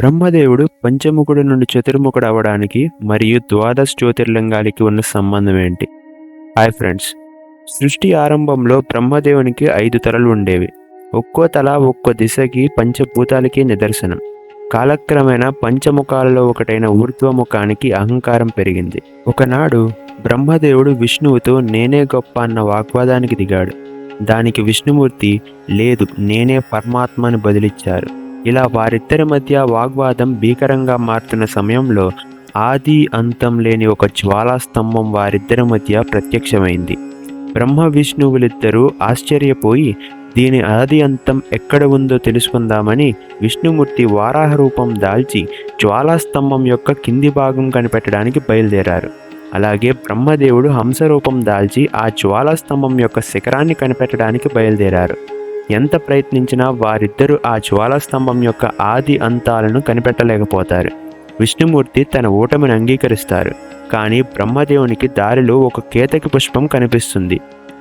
బ్రహ్మదేవుడు పంచముఖుడు నుండి చతుర్ముఖుడు అవ్వడానికి మరియు ద్వాదశ జ్యోతిర్లింగాలకి ఉన్న సంబంధం ఏంటి? హాయ్ ఫ్రెండ్స్, సృష్టి ఆరంభంలో బ్రహ్మదేవునికి 5 తలలు ఉండేవి. ఒక్కో తల ఒక్కో దిశకి పంచభూతాలకి నిదర్శనం. కాలక్రమేణా పంచముఖాలలో ఒకటైన ఊర్ధ్వముఖానికి అహంకారం పెరిగింది. ఒకనాడు బ్రహ్మదేవుడు విష్ణువుతో నేనే గొప్ప అన్న వాగ్వాదానికి దిగాడు. దానికి విష్ణుమూర్తి లేదు, నేనే పరమాత్మ అని బదిలిచ్చారు. ఇలా వారిద్దరి మధ్య వాగ్వాదం భీకరంగా మారుతున్న సమయంలో ఆది అంతం లేని ఒక జ్వాలాస్తంభం వారిద్దరి మధ్య ప్రత్యక్షమైంది. బ్రహ్మ విష్ణువులిద్దరూ ఆశ్చర్యపోయి దీని ఆది అంతం ఎక్కడ ఉందో తెలుసుకుందామని విష్ణుమూర్తి వారాహ రూపం దాల్చి జ్వాలాస్తంభం యొక్క కింది భాగం కనిపెట్టడానికి బయలుదేరారు. అలాగే బ్రహ్మదేవుడు హంసరూపం దాల్చి ఆ జ్వాలాస్తంభం యొక్క శిఖరాన్ని కనిపెట్టడానికి బయలుదేరారు. ఎంత ప్రయత్నించినా వారిద్దరూ ఆ జ్వాలాస్తంభం యొక్క ఆది అంతాలను కనిపెట్టలేకపోతారు. విష్ణుమూర్తి తన ఓటమిని అంగీకరిస్తారు. కానీ బ్రహ్మదేవునికి దారిలో ఒక కేతకి పుష్పం కనిపిస్తుంది.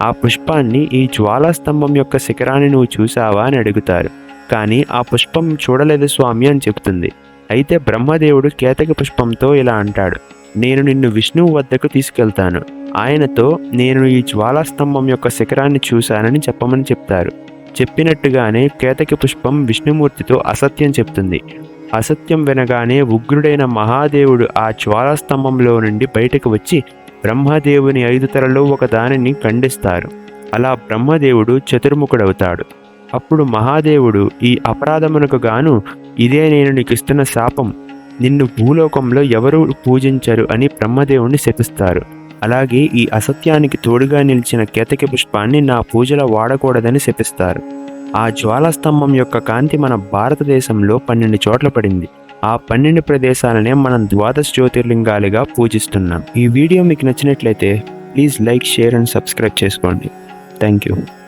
ఆ పుష్పాన్ని ఈ జ్వాలాస్తంభం యొక్క శిఖరాన్ని నువ్వు చూసావా అని అడుగుతారు. కానీ ఆ పుష్పం చూడలేదు స్వామి అని చెప్తుంది. అయితే బ్రహ్మదేవుడు కేతకి పుష్పంతో ఇలా అంటాడు, నేను నిన్ను విష్ణువు వద్దకు తీసుకెళ్తాను. ఆయనతో నేను ఈ జ్వాలాస్తంభం యొక్క శిఖరాన్ని చూశానని చెప్పమని చెప్తారు. చెప్పినట్టుగానే కేతకి పుష్పం విష్ణుమూర్తితో అసత్యం చెప్తుంది. అసత్యం వినగానే ఉగ్రుడైన మహాదేవుడు ఆ జ్వాలాస్తంభంలో నుండి బయటకు వచ్చి బ్రహ్మదేవుని 5 తలలో ఒక దానిని ఖండిస్తారు. అలా బ్రహ్మదేవుడు చతుర్ముఖుడవుతాడు. అప్పుడు మహాదేవుడు, ఈ అపరాధమునకు గాను ఇదే నేను నీకు ఇస్తున్న శాపం, నిన్ను భూలోకంలో ఎవరూ పూజించరు అని బ్రహ్మదేవుణ్ణి శపిస్తారు. అలాగే ఈ అసత్యానికి తోడుగా నిలిచిన కేతకి పుష్పాన్ని నా పూజలో వాడకూడదని శపిస్తారు. ఆ జ్వాలాస్తంభం యొక్క కాంతి మన భారతదేశంలో 12 చోట్ల పడింది. ఆ 12 ప్రదేశాలనే మనం ద్వాదశ జ్యోతిర్లింగాలుగా పూజిస్తున్నాం. ఈ వీడియో మీకు నచ్చినట్లయితే please like, share and subscribe చేసుకోండి. Thank you.